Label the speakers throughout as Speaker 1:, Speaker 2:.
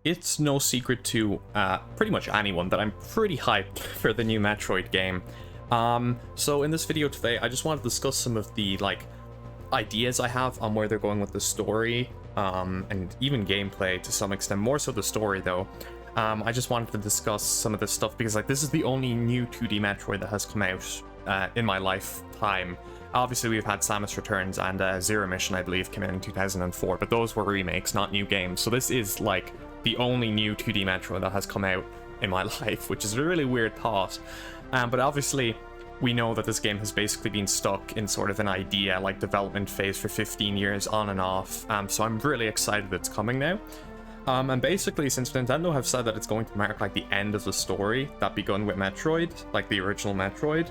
Speaker 1: it's no secret to pretty much anyone that I'm pretty hyped for the new Metroid game. So in this video today, I just want to discuss some of the ideas I have on where they're going with the story, and even gameplay to some extent, more so the story though. I just wanted to discuss some of this stuff because this is the only new 2D Metroid that has come out in my lifetime. Obviously, we've had Samus Returns and Zero Mission, I believe, came out in 2004, but those were remakes, not new games. So this is the only new 2D Metroid that has come out in my life, which is a really weird thought. But obviously, we know that this game has basically been stuck in sort of an idea, development phase for 15 years on and off. So I'm really excited it's coming now. And basically, since Nintendo have said that it's going to mark the end of the story that begun with Metroid, the original Metroid,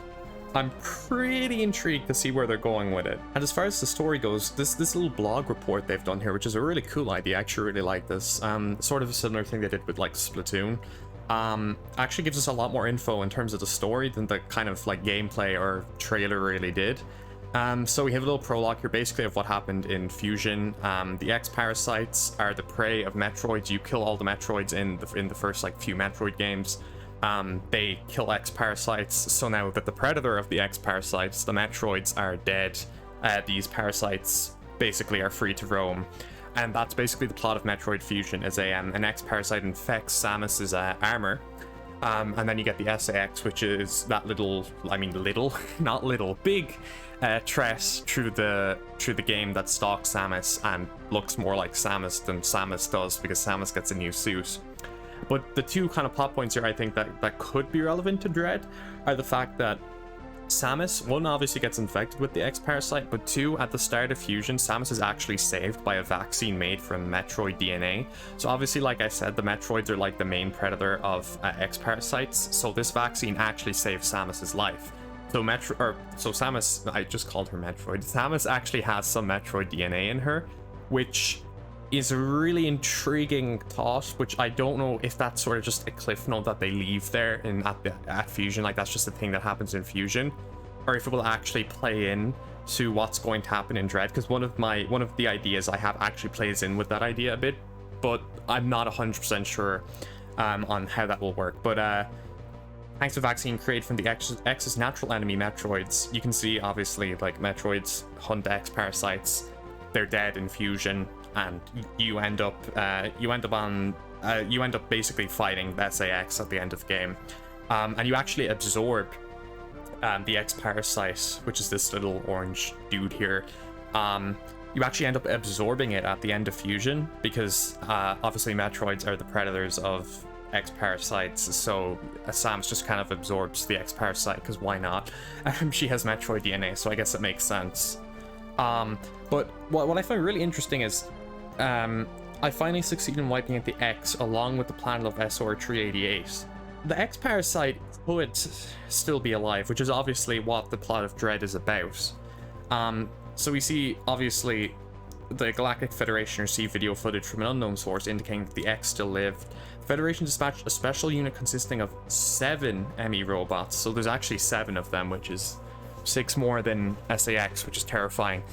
Speaker 1: I'm pretty intrigued to see where they're going with it. And as far as the story goes, this little blog report they've done here, which is a really cool idea, I actually really like this. Sort of a similar thing they did with Splatoon. Actually gives us a lot more info in terms of the story than the kind of gameplay or trailer really did. So we have a little prologue here basically of what happened in Fusion. The X-Parasites are the prey of Metroids. You kill all the Metroids in the first few Metroid games. They kill X-Parasites, so now that the predator of the X-Parasites, the Metroids, are dead, these parasites basically are free to roam. And that's basically the plot of Metroid Fusion, is an X-Parasite infects Samus's armor, and then you get the SA-X, which is that big threat through the game that stalks Samus and looks more like Samus than Samus does, because Samus gets a new suit. But the two kind of plot points here I think that could be relevant to Dread are the fact that Samus, one, obviously gets infected with the X-Parasite, but two, at the start of Fusion, Samus is actually saved by a vaccine made from Metroid DNA. So obviously, like I said, the Metroids are the main predator of X-Parasites, so this vaccine actually saves Samus's life. So Samus, I just called her Metroid, Samus actually has some Metroid DNA in her, which is a really intriguing thought, which I don't know if that's sort of just a cliff note that they leave there at Fusion, that's just a thing that happens in Fusion, or if it will actually play in to what's going to happen in Dread, because one of the ideas I have actually plays in with that idea a bit, but I'm not 100% sure on how that will work. But thanks to the vaccine created from the X's natural enemy Metroids, you can see obviously Metroids hunt X-Parasites, they're dead in Fusion, and you end up basically fighting the SA-X at the end of the game, and you actually absorb the X-Parasite, which is this little orange dude here. You actually end up absorbing it at the end of Fusion, because obviously Metroids are the predators of X-Parasites, so Samus just kind of absorbs the X-Parasite, because why not? She has Metroid DNA, so I guess it makes sense. But what I find really interesting is I finally succeeded in wiping out the X along with the planet of SR388. The X-Parasite could still be alive, which is obviously what the plot of Dread is about. So we see, obviously, the Galactic Federation received video footage from an unknown source indicating that the X still lived. The Federation dispatched a special unit consisting of 7 EMMI robots, so there's actually 7 of them, which is 6 more than SA-X, which is terrifying.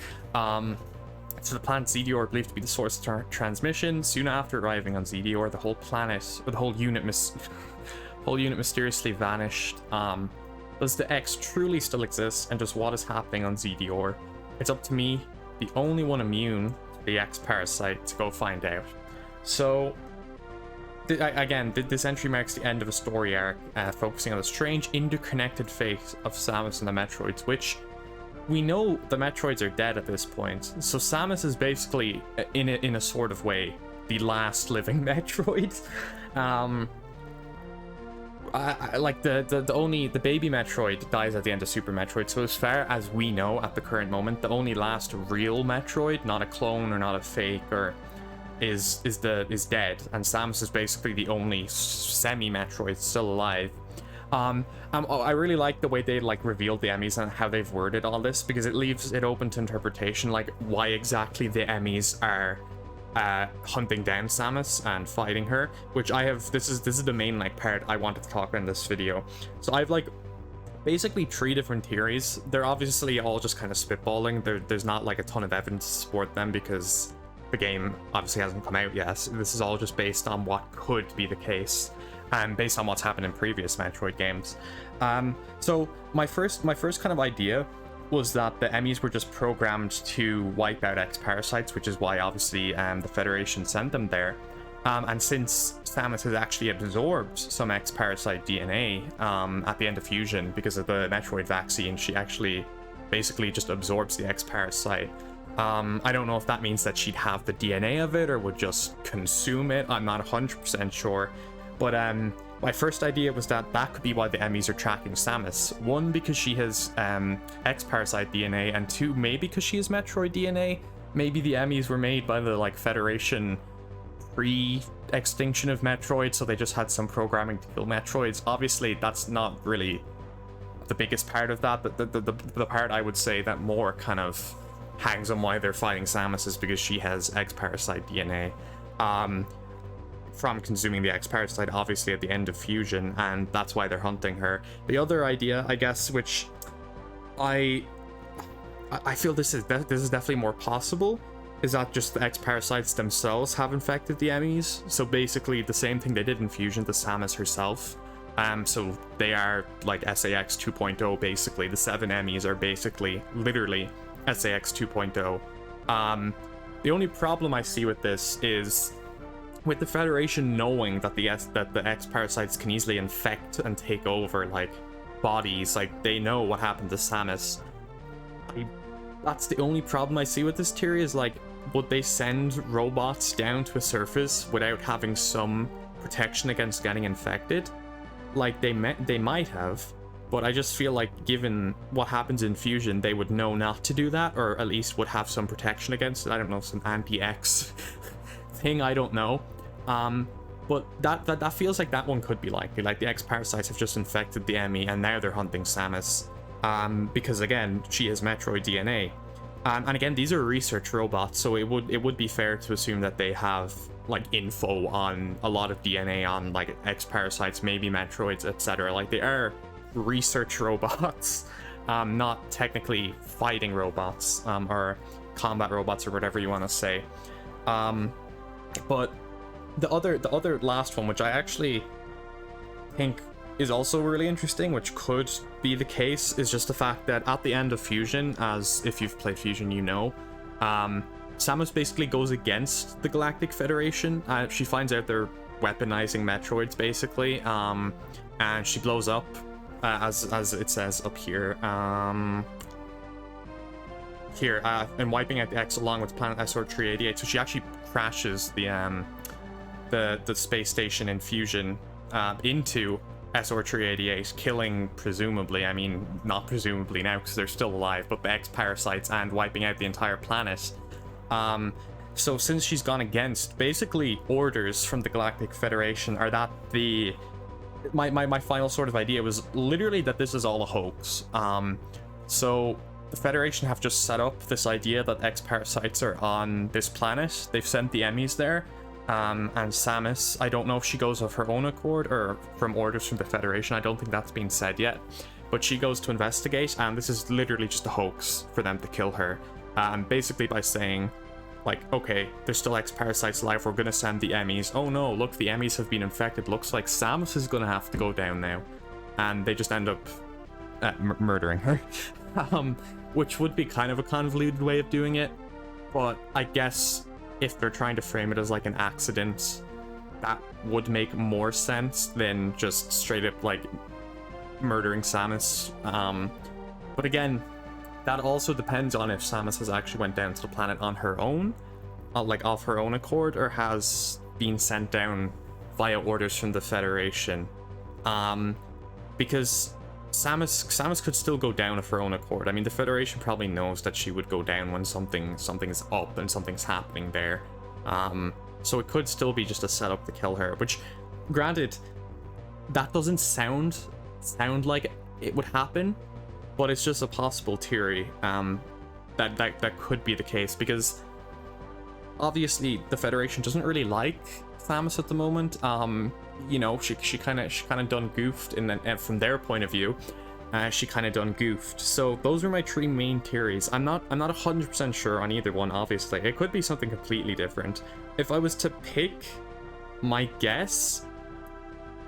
Speaker 1: So the planet Zedior, believed to be the source of transmission. Soon after arriving on Zedior, the whole planet, or the whole unit mysteriously vanished. Does the X truly still exist, and just what is happening on Zedior? It's up to me, the only one immune to the X-Parasite, to go find out. So, again, this entry marks the end of a story arc, focusing on the strange interconnected fate of Samus and the Metroids, which we know the Metroids are dead at this point, so Samus is basically, in a sort of way, the last living Metroid. The baby Metroid dies at the end of Super Metroid, so as far as we know at the current moment, the only last real Metroid, not a clone or not a fake, is dead, and Samus is basically the only semi-Metroid still alive. I really like the way they revealed the EMMIs and how they've worded all this, because it leaves it open to interpretation, why exactly the EMMIs are hunting down Samus and fighting her, which this is the main part I wanted to talk about in this video. So I've basically 3 different theories. They're obviously all just kind of spitballing. There's not a ton of evidence to support them, because the game obviously hasn't come out yet. This is all just based on what could be the case, and based on what's happened in previous Metroid games. So my first kind of idea was that the EMMIs were just programmed to wipe out X-Parasites, which is why obviously the Federation sent them there. And since Samus has actually absorbed some X-Parasite DNA at the end of Fusion because of the Metroid vaccine, she actually basically just absorbs the X-Parasite. I don't know if that means that she'd have the DNA of it or would just consume it. I'm not 100% sure. But my first idea was that that could be why the EMMIs are tracking Samus. One, because she has X-Parasite DNA, and two, maybe because she has Metroid DNA. Maybe the EMMIs were made by the Federation pre-extinction of Metroid, so they just had some programming to kill Metroids. Obviously, that's not really the biggest part of that. The part I would say that more kind of hangs on why they're fighting Samus is because she has X-Parasite DNA. From consuming the X-Parasite, obviously, at the end of Fusion, and that's why they're hunting her. The other idea, I guess, which I feel this is definitely more possible, is that just the X-Parasites themselves have infected the EMMIs. So basically, the same thing they did in Fusion to Samus herself. So they are like SAX 2.0, basically. The 7 EMMIs are basically, literally, SAX 2.0. The only problem I see with this is, with the Federation knowing that the X-Parasites can easily infect and take over, bodies, they know what happened to Samus. That's the only problem I see with this theory, is, would they send robots down to a surface without having some protection against getting infected? They might have, but I just feel like, given what happens in Fusion, they would know not to do that, or at least would have some protection against it. I don't know, some anti-X thing, I don't know. But that feels like that one could be likely. The X-Parasites have just infected the EMMI, and now they're hunting Samus. Because again, she has Metroid DNA. And again, these are research robots, so it would be fair to assume that they have info on a lot of DNA on X-Parasites, maybe Metroids, etc. They are research robots, not technically fighting robots, or combat robots, or whatever you want to say. But the other last one, which I actually think is also really interesting, which could be the case, is just the fact that at the end of Fusion, as if you've played Fusion, you know, Samus basically goes against the Galactic Federation. She finds out they're weaponizing Metroids, basically, and she blows up, as it says up here, and wiping out the X along with planet SR388. So she actually crashes the space station in Fusion into SR388, killing, presumably, I mean, not presumably now because they're still alive, but the X-Parasites, and wiping out the entire planet. So since she's gone against, basically, orders from the Galactic Federation, are that my final sort of idea was literally that this is all a hoax. So the Federation have just set up this idea that X-Parasites are on this planet. They've sent the EMMIs there. And Samus, I don't know if she goes of her own accord or from orders from the Federation. I don't think that's been said yet. But she goes to investigate, and this is literally just a hoax for them to kill her. Basically by saying, okay, there's still X-Parasites alive, we're gonna send the EMMIs. Oh no, look, the EMMIs have been infected. Looks like Samus is gonna have to go down now. And they just end up murdering her. Which would be kind of a convoluted way of doing it. But I guess if they're trying to frame it as an accident, that would make more sense than just straight up murdering Samus. But again, that also depends on if Samus has actually went down to the planet on her own, off her own accord, or has been sent down via orders from the Federation. Because Samus could still go down of her own accord. I mean, the Federation probably knows that she would go down when something's up and something's happening there. So it could still be just a setup to kill her, which, granted, that doesn't sound like it would happen, but it's just a possible theory that could be the case, because obviously the Federation doesn't really like Samus at the moment. You know, she kind of done goofed from their point of view, she kind of done goofed. So those are my three main theories. I'm not 100% sure on either one, obviously. It could be something completely different. If I was to pick my guess,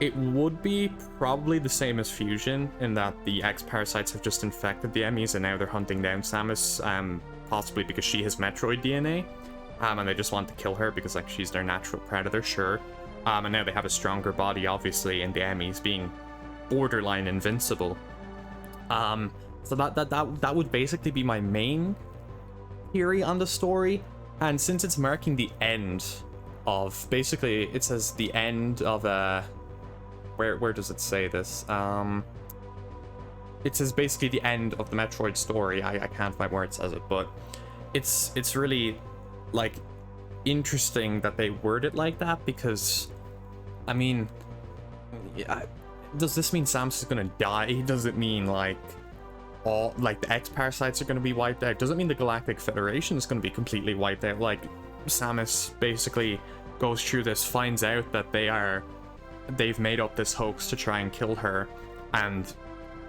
Speaker 1: it would be probably the same as Fusion, in that the X-Parasites have just infected the EMMIs and now they're hunting down Samus, possibly because she has Metroid DNA, and they just want to kill her because, like, she's their natural predator, sure. And now they have a stronger body, obviously, and the EMMIs being borderline invincible. So that would basically be my main theory on the story, and since it's marking the end of, basically, it says the end of a... Where does it say this? It says basically the end of the Metroid story. I can't find where it says it, but it's really, like, interesting that they word it like that, because, I mean, does this mean Samus is gonna die? Does it mean, like, all, like, the X-Parasites are gonna be wiped out? Does it mean the Galactic Federation is gonna be completely wiped out? Like, Samus basically goes through this, finds out that they've made up this hoax to try and kill her, and,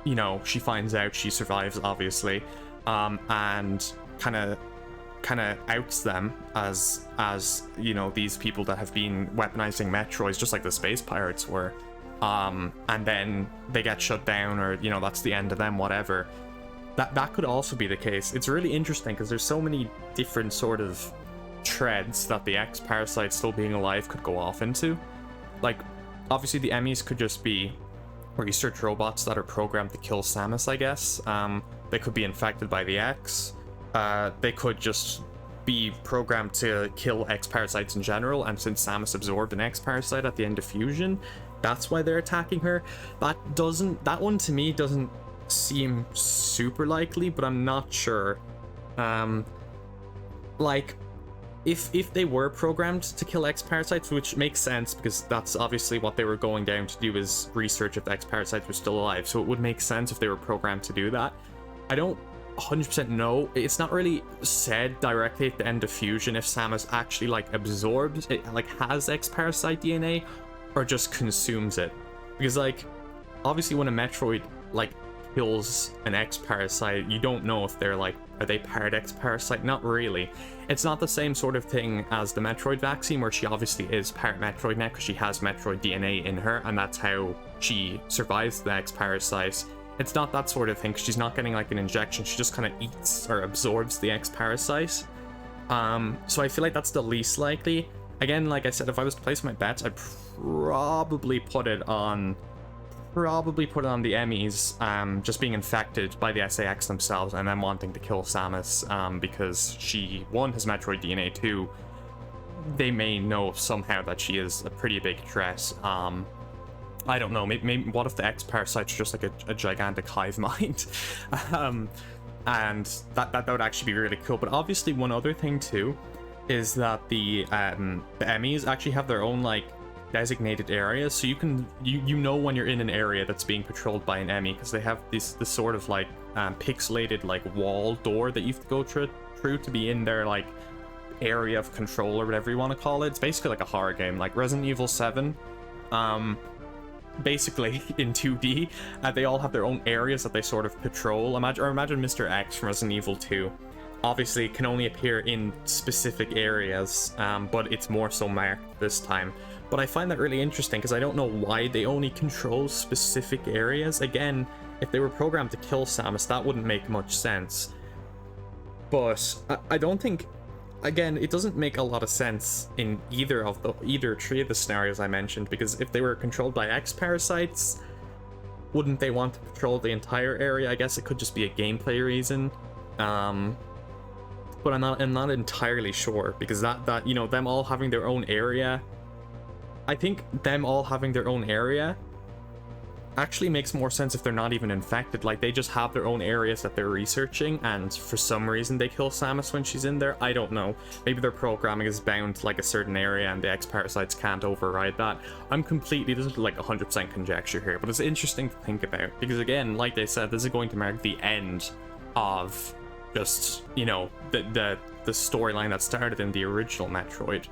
Speaker 1: you know, she finds out, she survives, obviously, and kind of outs them as you know, these people that have been weaponizing Metroids, just like the space pirates were, and then they get shut down, or, you know, that's the end of them, whatever. That could also be the case. It's really interesting because there's so many different sort of threads that the X-Parasite still being alive could go off into. Like, obviously the EMMIs could just be research robots that are programmed to kill Samus, I guess. They could be infected by the X. They could just be programmed to kill X-Parasites in general, and since Samus absorbed an X-Parasite at the end of Fusion, that's why they're attacking her. That one to me doesn't seem super likely, but I'm not sure. Like, if they were programmed to kill X-Parasites, which makes sense because that's obviously what they were going down to do, is research if the X-Parasites were still alive, so it would make sense if they were programmed to do that. I don't 100% know. It's not really said directly at the end of Fusion if Samus actually, like, absorbs it, like, has X-Parasite DNA, or just consumes it. Because, like, obviously when a Metroid, like, kills an X-Parasite, you don't know if they're, like, are they part X-Parasite? Not really. It's not the same sort of thing as the Metroid vaccine, where she obviously is part Metroid now because she has Metroid DNA in her, and that's how she survives the X-Parasite. It's not that sort of thing, because she's not getting, like, an injection. She just kind of eats or absorbs the X-Parasite. So I feel like that's the least likely. Again, like I said, if I was to place my bets, I'd probably put it on the EMMIs, just being infected by the SAX themselves and then wanting to kill Samus, because she, one, has Metroid DNA, two, they may know somehow that she is a pretty big threat. I don't know, maybe what if the X-Parasites are just like a gigantic hive mind? And that would actually be really cool. But obviously one other thing too is that the EMMIs actually have their own, like, designated areas, so you know when you're in an area that's being patrolled by an EMMI, because they have this sort of, like, pixelated, like, wall door that you have to go through to be in their, like, area of control, or whatever you want to call it. It's basically like a horror game, like Resident Evil 7, basically in 2D. They all have their own areas that they sort of patrol. Imagine Mr. X from Resident Evil 2. Obviously, it can only appear in specific areas, but it's more so marked this time. But I find that really interesting because I don't know why they only control specific areas. Again, if they were programmed to kill Samus, that wouldn't make much sense. But I don't think... Again, it doesn't make a lot of sense in either three of the scenarios I mentioned, because if they were controlled by X-Parasites, wouldn't they want to patrol the entire area? I guess it could just be a gameplay reason. But I'm not entirely sure, because that you know, them all having their own area, I think them all having their own area actually makes more sense if they're not even infected. Like, they just have their own areas that they're researching, and for some reason they kill Samus when she's in there. I don't know. Maybe their programming is bound to, like, a certain area and the X-Parasites can't override that. this is like 100% conjecture here, but it's interesting to think about, because again, like they said, this is going to mark the end of just, you know, the storyline that started in the original Metroid.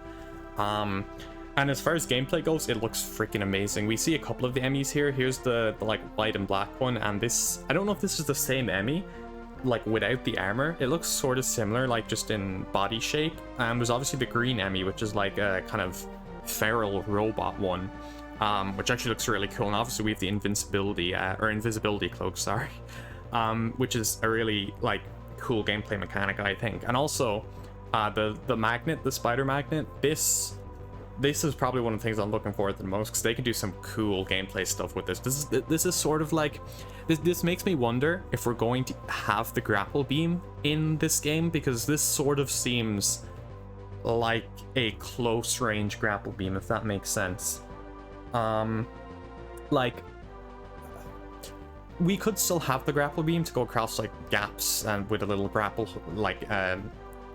Speaker 1: And as far as gameplay goes, it looks freaking amazing. We see a couple of the EMMIs here. Here's the like white and black one, and this, I don't know if this is the same EMMI, like without the armor. It looks sort of similar, like just in body shape. There's obviously the green EMMI, which is like a kind of feral robot one, which actually looks really cool. And obviously we have the invisibility cloak, sorry, which is a really like cool gameplay mechanic, I think. And also the magnet, the spider magnet, this is probably one of the things I'm looking forward to the most, because they can do some cool gameplay stuff with this. This is sort of like, this makes me wonder if we're going to have the grapple beam in this game, because this sort of seems like a close range grapple beam, if that makes sense. Like, we could still have the grapple beam to go across like gaps and with a little grapple like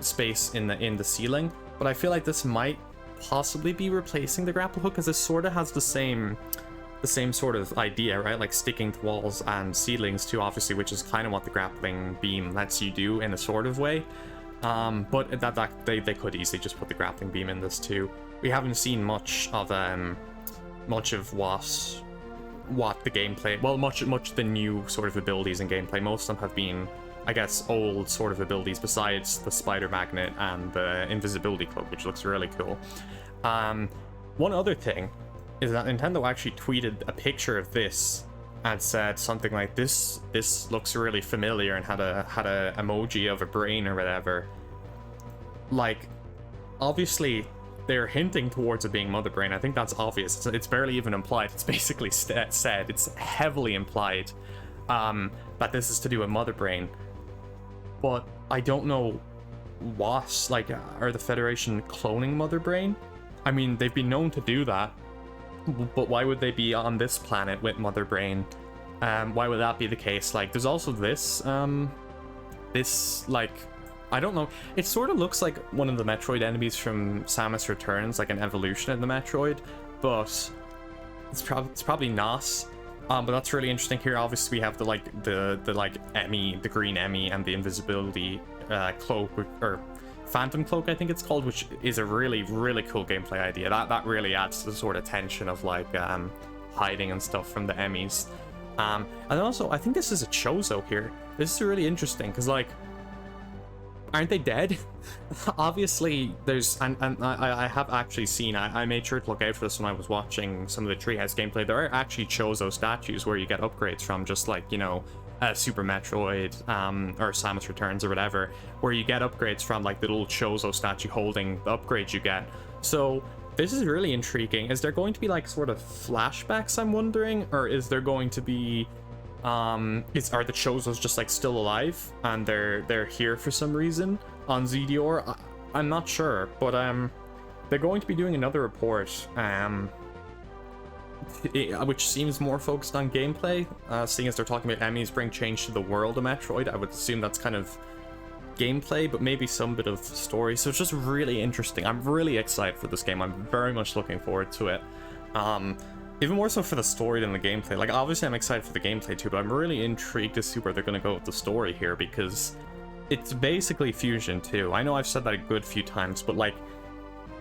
Speaker 1: space in the ceiling, but I feel like this might possibly be replacing the grapple hook, because this sort of has the same sort of idea, right? Like sticking to walls and ceilings too, obviously, which is kind of what the grappling beam lets you do in a sort of way. But they could easily just put the grappling beam in this too. We haven't seen much of what the gameplay, well, much the new sort of abilities in gameplay. Most of them have been, I guess, old sort of abilities, besides the spider magnet and the invisibility cloak, which looks really cool. One other thing is that Nintendo actually tweeted a picture of this and said something like, this looks really familiar, and had a emoji of a brain or whatever. Like, obviously they're hinting towards it being Mother Brain. I think that's obvious. It's barely even implied. It's basically said. It's heavily implied that this is to do with Mother Brain. But I don't know what, like, are the Federation cloning Mother Brain? I mean, they've been known to do that, but why would they be on this planet with Mother Brain? Why would that be the case? Like, there's also this, like, I don't know. It sort of looks like one of the Metroid enemies from Samus Returns, like an evolution of the Metroid, but it's probably not. But that's really interesting. Here, obviously, we have the EMMI, the green EMMI, and the invisibility cloak, or Phantom Cloak, I think it's called, which is a really, really cool gameplay idea. That really adds to the sort of tension of like hiding and stuff from the EMMIs. And also, I think this is a Chozo here. This is really interesting because, like, aren't they dead? Obviously, there's, and I have actually seen, I made sure to look out for this when I was watching some of the Treehouse gameplay. There are actually Chozo statues where you get upgrades from, just like, you know, Super Metroid, or Samus Returns or whatever, where you get upgrades from, like, the little Chozo statue holding the upgrades you get. So this is really intriguing. Is there going to be, like, sort of flashbacks, I'm wondering? Or is there going to be, are the Chozos just, like, still alive and they're here for some reason on Zedior? I'm not sure, but they're going to be doing another report, which seems more focused on gameplay, seeing as they're talking about EMMIs bring change to the world of Metroid. I would assume that's kind of gameplay, but maybe some bit of story. So it's just really interesting. I'm really excited for this game. I'm very much looking forward to it. Even more so for the story than the gameplay. Like, obviously I'm excited for the gameplay too, but I'm really intrigued to see where they're going to go with the story here, because it's basically Fusion too. I know I've said that a good few times, but like,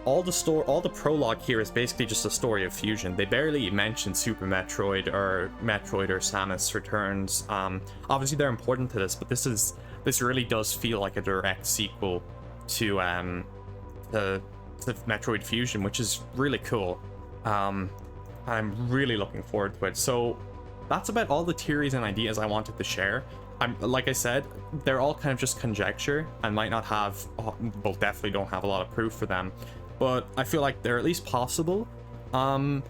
Speaker 1: all the prologue here is basically just a story of Fusion. They barely mention Super Metroid or Samus Returns. Obviously they're important to this, but this really does feel like a direct sequel to Metroid Fusion, which is really cool. I'm really looking forward to it. So that's about all the theories and ideas I wanted to share. Like I said, they're all kind of just conjecture and might not have, well, definitely don't have a lot of proof for them, but I feel like they're at least possible. And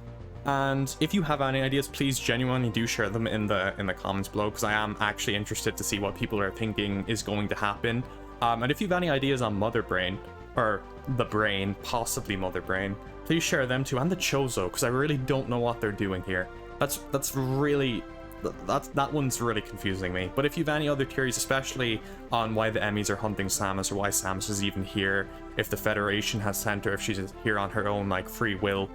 Speaker 1: if you have any ideas, please genuinely do share them in the comments below, because I am actually interested to see what people are thinking is going to happen. And if you have any ideas on Mother Brain, or the Brain, possibly Mother Brain, please share them too, and the Chozo, because I really don't know what they're doing here. That one's really confusing me. But if you have any other theories, especially on why the EMMIs are hunting Samus, or why Samus is even here, if the Federation has sent her, if she's here on her own, like, free will,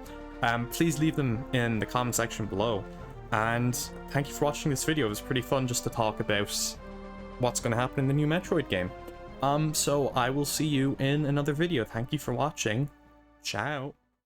Speaker 1: please leave them in the comment section below. And thank you for watching this video. It was pretty fun just to talk about what's going to happen in the new Metroid game. So I will see you in another video. Thank you for watching. Ciao.